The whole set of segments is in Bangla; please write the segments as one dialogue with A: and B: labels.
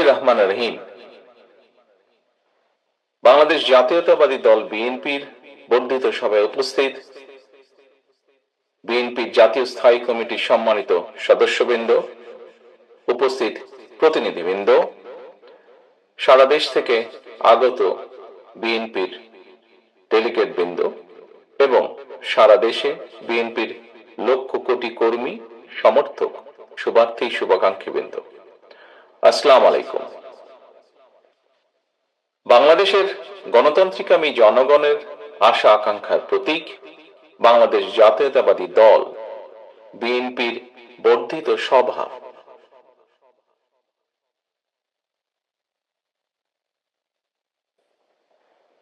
A: বিসমিল্লাহির রহমানির রহিম। বাংলাদেশ জাতীয়তাবাদী দল বিএনপির বর্ধিত সভায় উপস্থিত বিএনপির জাতীয় স্থায়ী কমিটির সম্মানিত সদস্যবৃন্দ, উপস্থিত প্রতিনিধিবৃন্দ, সারা দেশ থেকে আগত বিএনপির ডেলিগেট বৃন্দ এবং সারা দেশে বিএনপির লক্ষ কোটি কর্মী, সমর্থক, শুভার্থী, শুভাকাঙ্ক্ষী বৃন্দ, আসসালামু আলাইকুম। বাংলাদেশের গণতান্ত্রিকামী জনগণের আশা আকাঙ্ক্ষার প্রতীক বাংলাদেশ জাতীয়তাবাদী দল বিএনপির বর্ধিত সভা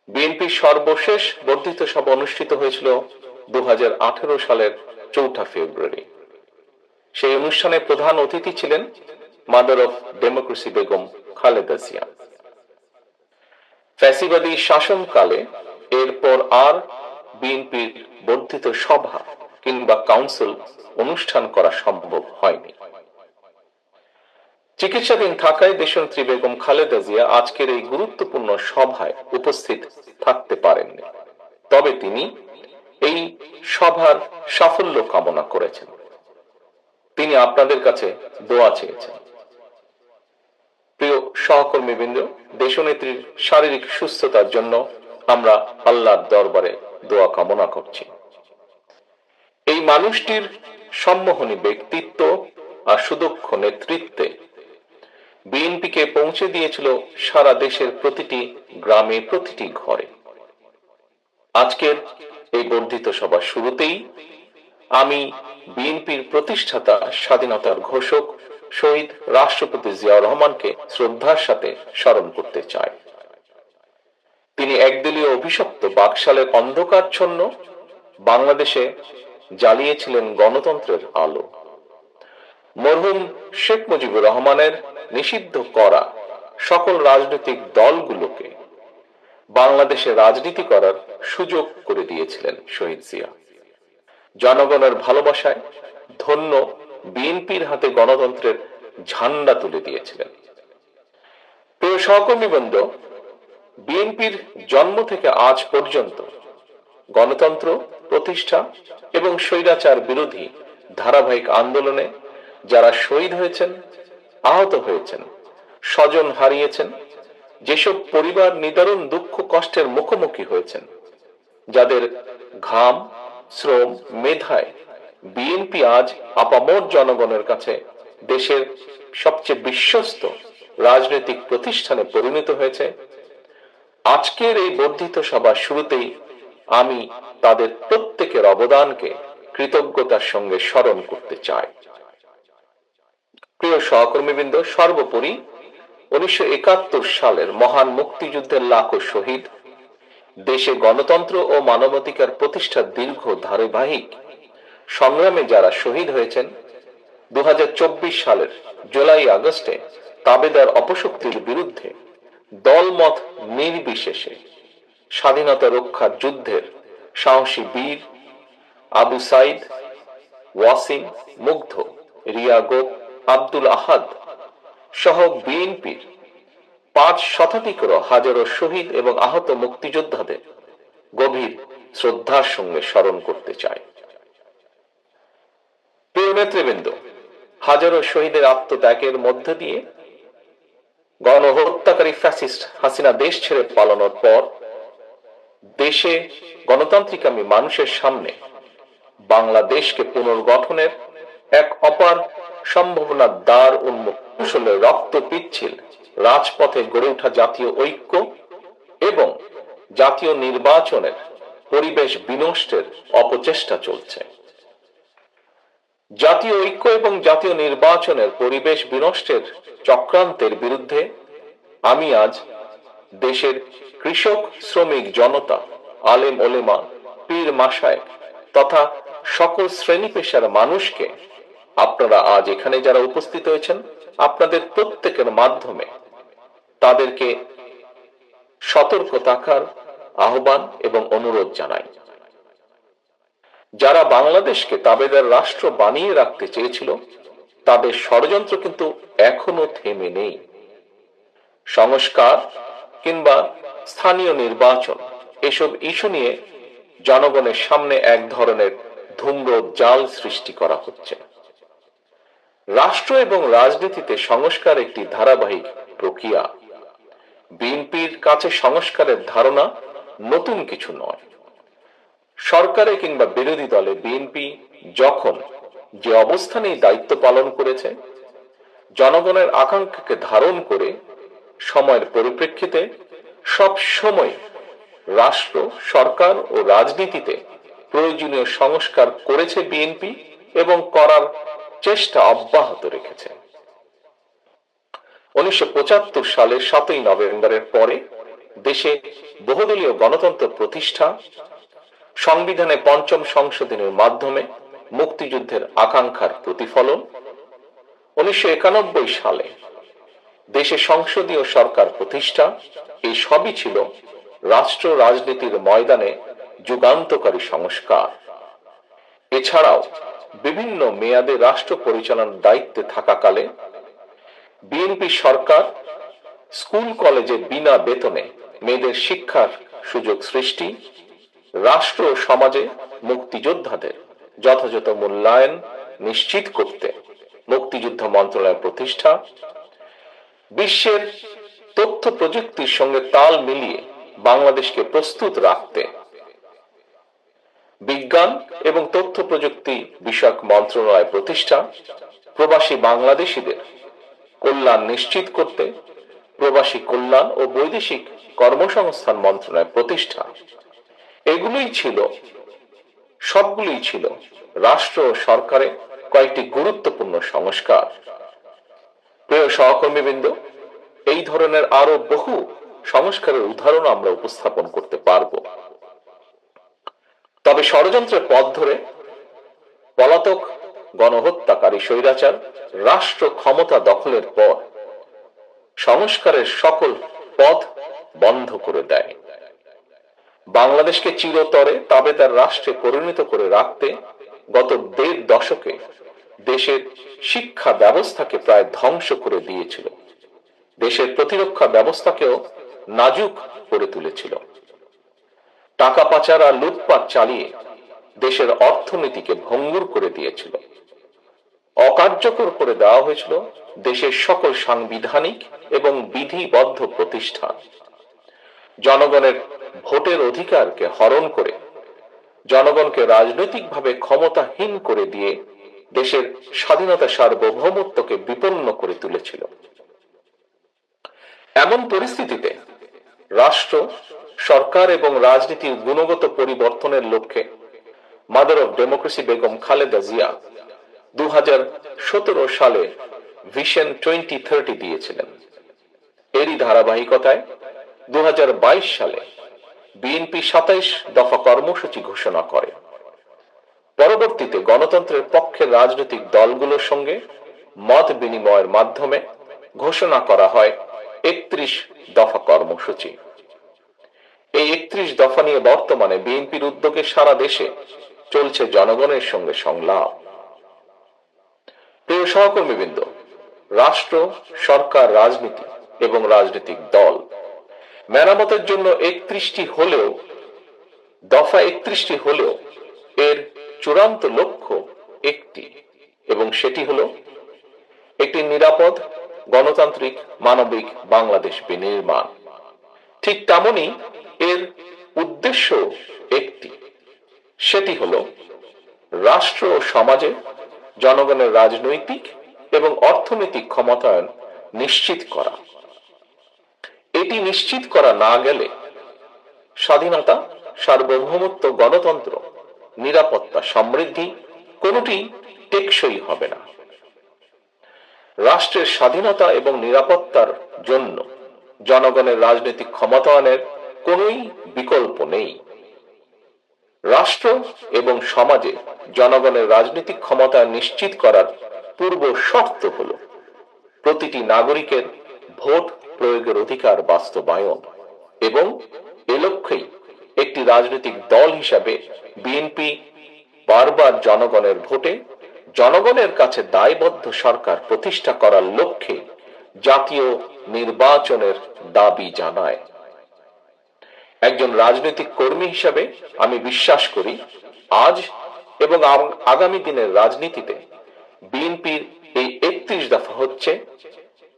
A: বিএনপির সর্বশেষ বর্ধিত সভা অনুষ্ঠিত হয়েছিল 2018 সালের 4 ফেব্রুয়ারি। সেই অনুষ্ঠানে প্রধান অতিথি ছিলেন mother of democracy Begum Khaleda Zia. ফ্যাসিবাদী শাসনকালে এরপর আর বিএনপির বর্ধিত সভা কিংবা কাউন্সিল অনুষ্ঠান করা সম্ভব হয়নি। চিকিৎসাধীন থাকায় দেশনেত্রী বেগম খালেদা জিয়া আজকের এই গুরুত্বপূর্ণ সভায় উপস্থিত থাকতে পারেননি। তবে তিনি এই সভার সাফল্য কামনা করেছেন। তিনি আপনাদের কাছে দোয়া চেয়েছেন। প্রিয় সহকর্মীবৃন্দ, দেশনেত্রীর শারীরিক সুস্থতার জন্য আমরা আল্লাহর দরবারে দোয়া কামনা করছি। এই মানুষটির সম্মোহনী ব্যক্তিত্ব আর সুদক্ষ নেতৃত্বে বিএনপিকে পৌঁছে দিয়েছিল সারা দেশের প্রতিটি গ্রামে, প্রতিটি ঘরে। আজকের এই বর্ধিত সভার শুরুতেই আমি বিএনপির প্রতিষ্ঠাতা, স্বাধীনতার ঘোষক শহীদ রাষ্ট্রপতি জিয়াউর রহমানকে শ্রদ্ধার সাথে স্মরণ করতে চাই। তিনি একদলীয় অভিশপ্ত বাকশালের অন্ধকারচ্ছন্ন বাংলাদেশে জ্বালিয়েছিলেন গণতন্ত্রের আলো। মরহুম শেখ মুজিবুর রহমানের নিষিদ্ধ করা সকল রাজনৈতিক দলগুলোকে বাংলাদেশে রাজনীতি করার সুযোগ করে দিয়েছিলেন শহীদ জিয়া। জনগণের ভালোবাসায় ধন্য বিএনপির হাতে গণতন্ত্রের ঝান্ডা তুলে দিয়েছিলেন। প্রিয় সহকর্মীবৃন্দ, বিএনপির জন্ম থেকে আজ পর্যন্ত গণতন্ত্র প্রতিষ্ঠা এবং স্বৈরাচার বিরোধী ধারাবাহিক আন্দোলনে যারা শহীদ হয়েছেন, আহত হয়েছেন, স্বজন হারিয়েছেন, যেসব পরিবার নিদারুণ দুঃখ কষ্টের মুখোমুখি হয়েছেন, যাদের ঘাম, শ্রম, মেধায় বিএনপি আজ আপামর জনগণের কাছে দেশের সবচেয়ে বিশ্বস্ত রাজনৈতিক প্রতিষ্ঠানে পরিণত হয়েছে, আজকের এই বর্ধিত সভার শুরুতেই আমি তাদের প্রত্যেকের অবদানকে কৃতজ্ঞতার সঙ্গে স্মরণ করতে চাই। প্রিয় সহকর্মীবৃন্দ, সর্বোপরি 1971 সালের মহান মুক্তিযুদ্ধের লাখো শহীদ, দেশে গণতন্ত্র ও মানবাধিকার প্রতিষ্ঠার দীর্ঘ ধারাবাহিক সংগ্রামে যারা শহীদ হয়েছেন, 2024 সালের জুলাই আগস্টে তাবেদার অপশক্তির বিরুদ্ধে দলমত নির্বিশেষে স্বাধীনতা রক্ষার যুদ্ধের সাহসী বীর আবু সাইদ, ওয়াসিম, মুগ্ধ, রিয়া গোপ, আব্দুল আহাদ সহ বিএনপির 5 শতাধিকেরও হাজারো শহীদ এবং আহত মুক্তিযোদ্ধাদের গভীর শ্রদ্ধার সঙ্গে স্মরণ করতে চাই। প্রিয় নেতৃবৃন্দ, হাজারো শহীদের আত্মত্যাগের মধ্য দিয়ে গণহত্যাকারী ফ্যাসিস্ট হাসিনা দেশ ছেড়ে পালানোর পর দেশে গণতান্ত্রিকামী মানুষের সামনে বাংলাদেশকে পুনর্গঠনের এক অপার সম্ভাবনার দ্বার উন্মুক্ত। রক্ত পিচ্ছিল রাজপথে গড়ে ওঠা জাতীয় ঐক্য এবং জাতীয় নির্বাচনের পরিবেশ বিনষ্টের অপচেষ্টা চলছে। জাতীয় ঐক্য এবং জাতীয় নির্বাচনের পরিবেশ বিনষ্টের চক্রান্তের বিরুদ্ধে আমি আজ দেশের কৃষক, শ্রমিক জনতা, আলেম ওলেমা, পীর মাশায়েখ তথা সকল শ্রেণী পেশার মানুষকে, আপনারা আজ এখানে যারা উপস্থিত হয়েছেন, আপনাদের প্রত্যেকের মাধ্যমে তাদেরকে সতর্ক থাকার আহ্বান এবং অনুরোধ জানাই। যারা বাংলাদেশকে তাবেদার রাষ্ট্র বানিয়ে রাখতে চেয়েছিল, তাদের ষড়যন্ত্র কিন্তু এখনো থেমে নেই। সংস্কার কিংবা স্থানীয় নির্বাচন, এসব ইস্যু নিয়ে জনগণের সামনে এক ধরনের ধূম্র জাল সৃষ্টি করা হচ্ছে। রাষ্ট্র এবং রাজনীতিতে সংস্কার একটি ধারাবাহিক প্রক্রিয়া। বিএনপির কাছে সংস্কারের ধারণা নতুন কিছু নয়। সরকারে কিংবা বিরোধী দলে বিএনপি যখন যে অবস্থানেই দায়িত্ব পালন করেছে, জনগণের আকাঙ্ক্ষাকে ধারণ করে সময়ের পরিপ্রেক্ষিতে সব সময় রাষ্ট্র, সরকার ও রাজনীতিতে প্রয়োজনীয় সংস্কার করেছে বিএনপি এবং করার চেষ্টা অব্যাহত রেখেছে। 1975 সালের 7ই নভেম্বরের পরে দেশে বহুদলীয় গণতন্ত্র প্রতিষ্ঠা, সংবিধানে পঞ্চম সংশোধনের মাধ্যমে মুক্তিযুদ্ধের আকাঙ্ক্ষার প্রতিফলন, 1991 সালে দেশে সংসদীয় সরকার প্রতিষ্ঠা, এই সবই ছিল রাষ্ট্র রাজনীতির ময়দানে যুগান্তকারী সংস্কার। এছাড়াও বিভিন্ন মেয়াদে রাষ্ট্র পরিচালনার দায়িত্বে থাকাকালে বিএনপি সরকার স্কুল কলেজে বিনা বেতনে মেয়েদের শিক্ষার সুযোগ সৃষ্টি, রাষ্ট্র ও সমাজে মুক্তিযোদ্ধাদের যথাযথ মূল্যায়ন নিশ্চিত করতে মুক্তিযুদ্ধ মন্ত্রণালয় প্রতিষ্ঠা, বিশ্বের তথ্য প্রযুক্তির সঙ্গে তাল মিলিয়ে বাংলাদেশকে প্রস্তুত রাখতে বিজ্ঞান এবং তথ্য প্রযুক্তি বিষয়ক মন্ত্রণালয় প্রতিষ্ঠা, প্রবাসী বাংলাদেশীদের কল্যাণ নিশ্চিত করতে প্রবাসী কল্যাণ ও বৈদেশিক কর্মসংস্থান মন্ত্রণালয় প্রতিষ্ঠা, সবগুলোই ছিল রাষ্ট্র ও সরকারে কয়েকটি গুরুত্বপূর্ণ সংস্কার। প্রিয় সহকর্মীবৃন্দ, এই ধরনের আরো বহু সংস্কারের উদাহরণ আমরা উপস্থাপন করতে পারব। তবে ষড়যন্ত্রের পথ ধরে পলাতক গণহত্যাকারী স্বৈরাচার রাষ্ট্র ক্ষমতা দখলের পর সংস্কারের সকল পথ বন্ধ করে দেয়। বাংলাদেশকে চিরতরে তাবেদার রাষ্ট্রে পরিণত করে রাখতে গত 1.5 দশকে দেশের শিক্ষা ব্যবস্থাকে প্রায় ধ্বংস করে দিয়েছিল, দেশের প্রতিরক্ষা ব্যবস্থাকেও নাজুক করে তুলেছিল, টাকা পাচার আর লুটপাট চালিয়ে দেশের অর্থনীতিকে ভঙ্গুর করে দিয়েছিল, অকার্যকর করে দেওয়া হয়েছিল দেশের সকল সাংবিধানিক এবং বিধিবদ্ধ প্রতিষ্ঠান, জনগণের ভোটের অধিকারকে হরণ করে জনগণকে রাজনৈতিকভাবে ক্ষমতাহীন করে দিয়ে দেশের স্বাধীনতা সার্বভৌমত্বকে বিপন্ন করে তুলেছিল। এমন পরিস্থিতিতে রাষ্ট্র, সরকার এবং রাজনীতির গুণগত পরিবর্তনের লক্ষ্যে mother of democracy Begum Khaleda Zia 2017 সালে ভিশন 2030 দিয়েছিলেন। এরই ধারাবাহিকতায় 2022 সালে বিএনপি 27 দফা কর্মসূচি ঘোষণা করে। পরবর্তীতে গণতন্ত্রের পক্ষের রাজনৈতিক দলগুলোর সঙ্গে মত বিনিময়ের মাধ্যমে ঘোষণা করা হয় 31 দফা কর্মসূচি। এই 31 দফা নিয়ে বর্তমানে বিএনপির উদ্যোগে সারা দেশে চলছে জনগণের সঙ্গে সংলাপ। প্রিয় সহকর্মীবৃন্দ, রাষ্ট্র, সরকার, রাজনীতি এবং রাজনৈতিক দল মেরামতের জন্য 31টি হলেও, দফা 31টি হলেও এর চূড়ান্ত লক্ষ্য একটি, এবং সেটি হলো একটি নিরাপদ, গণতান্ত্রিক, মানবিক বাংলাদেশ বিনির্মাণ। ঠিক তেমনি এর উদ্দেশ্য একটি, সেটি হলো রাষ্ট্র ও সমাজে জনগণের রাজনৈতিক এবং অর্থনৈতিক ক্ষমতায়ন নিশ্চিত করা। এটি নিশ্চিত করা না গেলে স্বাধীনতা, সার্বভৌমত্ব, গণতন্ত্র, নিরাপত্তা, সমৃদ্ধি কোনটি টেকসই হবে না। রাষ্ট্রের স্বাধীনতা এবং নিরাপত্তার জন্য জনগণের রাজনৈতিক ক্ষমতায়নের কোনোই বিকল্প নেই। রাষ্ট্র এবং সমাজে জনগণের রাজনৈতিক ক্ষমতা নিশ্চিত করার পূর্ব শর্ত হলো প্রতিটি নাগরিকের ভোট প্রয়োগের অধিকার বাস্তবায়ন, এবং এ লক্ষ্যেই একটি রাজনৈতিক দল হিসাবে বিএনপি বারবার জনগণের ভোটে জনগণের কাছে দায়বদ্ধ সরকার প্রতিষ্ঠা করার লক্ষ্যে জাতীয় নির্বাচনের দাবি জানায়। একজন রাজনৈতিক কর্মী হিসাবে আমি বিশ্বাস করি আজ এবং আগামী দিনের রাজনীতিতে বিএনপির এই 31 দফা হচ্ছে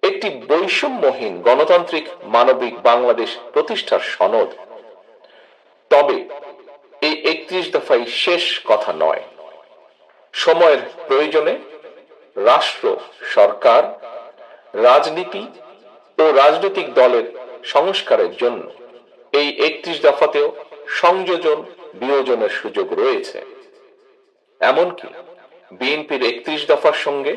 A: একটি বৈষম্যহীন গণতান্ত্রিক মানবিক বাংলাদেশ প্রতিষ্ঠার সনদ। তবে এই 31 দফাই শেষ কথা নয়। সময়ের প্রয়োজনে রাষ্ট্র, সরকার, রাজনীতি ও রাজনৈতিক দলের সংস্কারের জন্য এই 31 দফাতেও সংযোজন বিয়োজনের সুযোগ রয়েছে। এমনকি বিএনপির 31 দফার সঙ্গে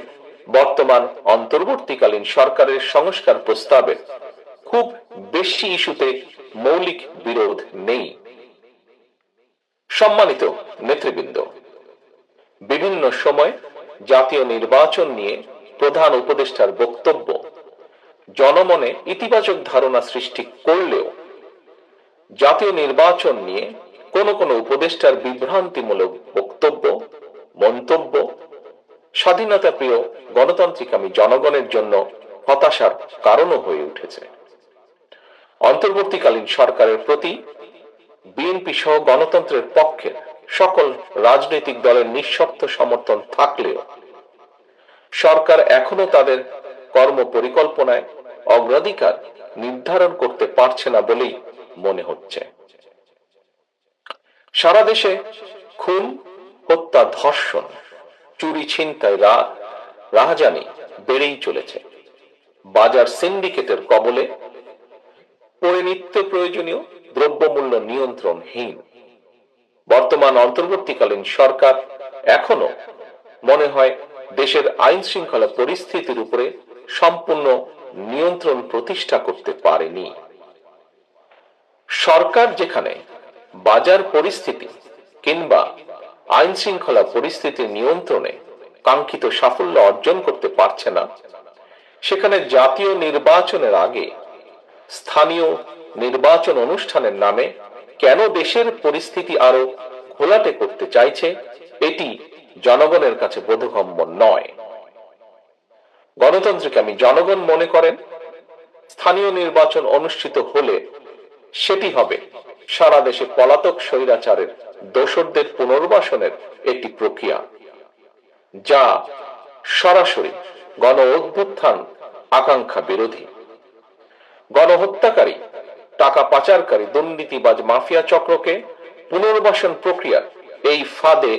A: বর্তমান অন্তর্বর্তীকালীন সরকারের সংস্কার প্রস্তাবের খুব বেশি ইস্যুতে মৌলিক বিরোধ নেই। সম্মানিত নেতৃবৃন্দ, বিভিন্ন সময় জাতীয় নির্বাচন নিয়ে প্রধান উপদেষ্টার বক্তব্য জনমনে ইতিবাচক ধারণা সৃষ্টি করলেও জাতীয় নির্বাচন নিয়ে কোন কোন উপদেষ্টার বিভ্রান্তিমূলক বক্তব্য, মন্তব্য স্বাধীনতা প্রিয় গণতান্ত্রিকামী জনগণের জন্য হতাশার কারণও হয়ে উঠেছে। অন্তর্বর্তীকালীন সরকারের প্রতি বিএনপি সহ গণতন্ত্রের পক্ষে সকল রাজনৈতিক দলের নিঃশর্ত সমর্থন থাকলেও সরকার এখনো তাদের কর্ম পরিকল্পনায় অগ্রাধিকার নির্ধারণ করতে পারছে না বলেই মনে হচ্ছে। সারা দেশে খুন, হত্যা, ধর্ষণ, চুরি, ছিনতাই, রাহাজানি বেড়েই চলেছে। বাজার সিন্ডিকেটের কবলে পড়ে নিত্য প্রয়োজনীয় দ্রব্যমূল্য নিয়ন্ত্রণহীন। বর্তমান অন্তর্বর্তীকালীন সরকার এখনো মনে হয় দেশের আইন শৃঙ্খলা পরিস্থিতির উপরে সম্পূর্ণ নিয়ন্ত্রণ প্রতিষ্ঠা করতে পারেনি। সরকার যেখানে বাজার পরিস্থিতি কিংবা আইন শৃঙ্খলা পরিস্থিতি নিয়ন্ত্রণে কাঙ্ক্ষিত সাফল্য অর্জন করতে পারছে না, সেখানে জাতীয় নির্বাচনের আগে স্থানীয় নির্বাচন অনুষ্ঠানের নামে কেন দেশের পরিস্থিতি আরো ঘোলাটে করতে চাইছে, এটি জনগণের কাছে বোধগম্য নয়। গণতন্ত্রকামী জনগণ মনে করেন স্থানীয় নির্বাচন অনুষ্ঠিত হলে সেটি হবে সারা দেশে পলাতক স্বৈরাচারের দোসরদের পুনর্বাসনের একটি প্রক্রিয়া, যা সরাসরি গণ অভ্যুত্থান আকাঙ্ক্ষা বিরোধী। গণহত্যাকারী, টাকা পাচারকারী, দুর্নীতিবাজ মাফিয়া চক্রকে পুনর্বাসন প্রক্রিয়ার এই ফাঁদে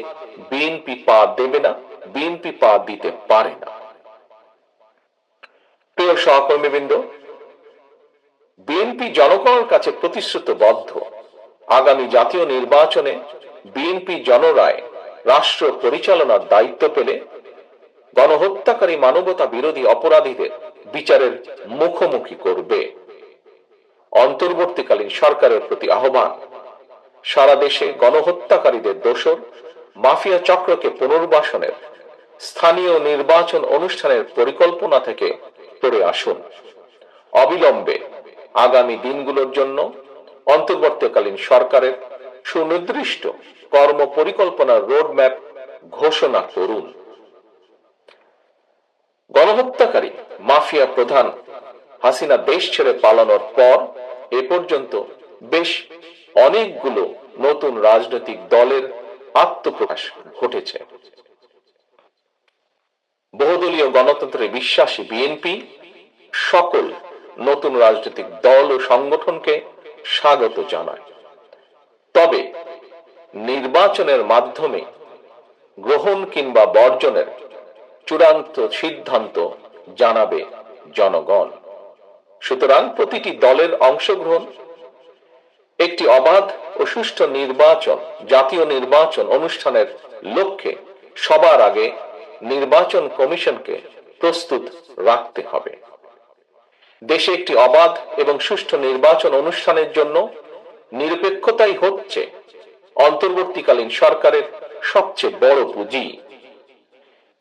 A: বিএনপি পা দেবে না, বিএনপি পা দিতে পারে না। প্রিয় সহকর্মীবৃন্দ, বিএনপি জনগণের কাছে প্রতিশ্রুতিবদ্ধ আগামী জাতীয় নির্বাচনে বিএনপি জনরায় রাষ্ট্র পরিচালনার দায়িত্ব পেলে গণহত্যাকারী, মানবতা বিরোধী অপরাধীদের বিচারের মুখোমুখি করবে। অন্তর্বর্তীকালীন সরকারের প্রতি আহ্বান, সারা দেশে গণহত্যাকারীদের দোসর মাফিয়া চক্রকে পুনর্বাসনের স্থানীয় নির্বাচন অনুষ্ঠানের পরিকল্পনা থেকে সরে আসুন। অবিলম্বে আগামী দিনগুলোর জন্য অন্তর্বর্তীকালীন সরকারের সুনির্দিষ্ট কর্ম পরিকল্পনার রোডম্যাপ ঘোষণা করুন। গণহত্যাকারী মাফিয়া প্রধান হাসিনা দেশ ছেড়ে পালানোর পর এ পর্যন্ত বেশ অনেকগুলো নতুন রাজনৈতিক দলের আত্মপ্রকাশ ঘটেছে। বহুদলীয় গণতন্ত্রে বিশ্বাসী বিএনপি সকল নতুন রাজনৈতিক দল ও সংগঠনকে স্বাগত জানায়। তবে নির্বাচনের মাধ্যমে গ্রহণ কিংবা বর্জনের চূড়ান্ত সিদ্ধান্ত জানাবে জনগণ। সুতরাং প্রতিটি দলের অংশগ্রহণ একটি অবাধ ও সুষ্ঠু নির্বাচন, জাতীয় নির্বাচন অনুষ্ঠানের লক্ষ্যে সবার আগে নির্বাচন কমিশনকে প্রস্তুত রাখতে হবে। দেশে একটি অবাধ এবং সুষ্ঠু নির্বাচন অনুষ্ঠানের জন্য নিরপেক্ষতাই হচ্ছে অন্তর্বর্তীকালীন সরকারের সবচেয়ে বড় পুঁজি।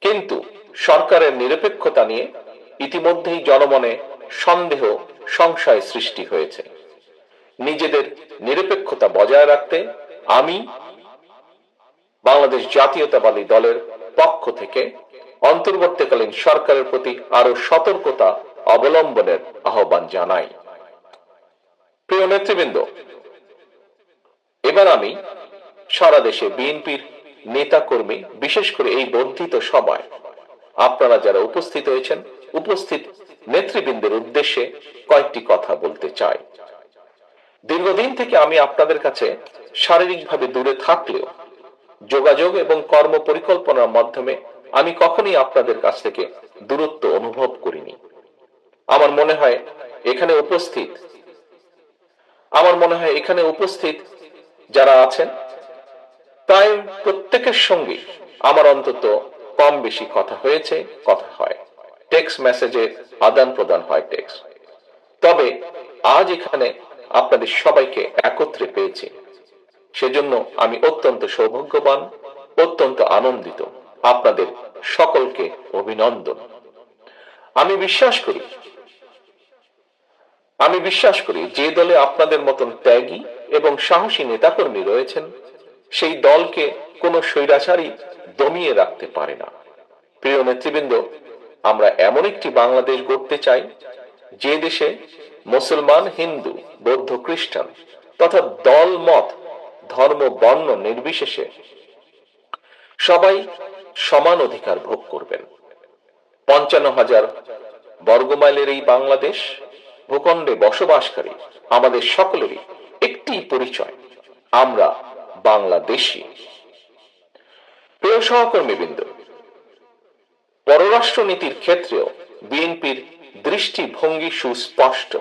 A: কিন্তু সরকারের নিরপেক্ষতা নিয়ে ইতিমধ্যেই জনমনে সন্দেহ, সংশয় সৃষ্টি হয়েছে। নিজেদের নিরপেক্ষতা বজায় রাখতে আমি বাংলাদেশ জাতীয়তাবাদী দলের পক্ষ থেকে অন্তর্বর্তীকালীন সরকারের প্রতি আরো সতর্কতা অবলম্বনের আহ্বান জানাই। প্রিয় নেতৃবৃন্দ, এবার আমি সারা দেশে বিএনপির নেতা কর্মী, বিশেষ করে এই বর্ধিত সভায় আপনারা যারা উপস্থিত হয়েছেন, উপস্থিত নেতৃবৃন্দের উদ্দেশ্যে কয়েকটি কথা বলতে চাই। দীর্ঘদিন থেকে আমি আপনাদের কাছে শারীরিকভাবে দূরে থাকলেও যোগাযোগ এবং কর্ম পরিকল্পনার মাধ্যমে আমি কখনোই আপনাদের কাছ থেকে দূরত্ব অনুভব করিনি। আমার মনে হয় এখানে উপস্থিত যারা আছেন প্রায় প্রত্যেকের সঙ্গে আমার অন্তত কম বেশি কথা হয়েছে, কথা হয়, টেক্সট মেসেজে আদান প্রদান হয় টেক্সট। তবে আজ এখানে আপনাদের সবাইকে একত্রে পেয়েছি, সেজন্য আমি অত্যন্ত সৌভাগ্যবান, অত্যন্ত আনন্দিত। আপনাদের সকলকে অভিনন্দন। আমি বিশ্বাস করি যে দলে আপনাদের মতন ত্যাগী এবং সাহসী নেতাকর্মী রয়েছেন, সেই দলকে কোনো স্বৈরাচারী দমিয়ে রাখতে পারে না। প্রিয় নেতৃবৃন্দ, আমরা এমন একটি বাংলাদেশ গড়তে চাই যে দেশে মুসলমান, হিন্দু, বৌদ্ধ, খ্রিস্টান তথা দল, মত, ধর্ম, বর্ণ নির্বিশেষে সবাই সমান অধিকার ভোগ করবেন। 55,000 বর্গমাইলের এই বাংলাদেশ ভূখণ্ডে বসবাসকারী আমাদের সকলেরই একটি পরিচয়, আমরা বাংলাদেশী। প্রিয় সহকর্মীবৃন্দ, পররাষ্ট্র নীতির ক্ষেত্রেও বিএনপির দৃষ্টিভঙ্গি সুস্পষ্ট।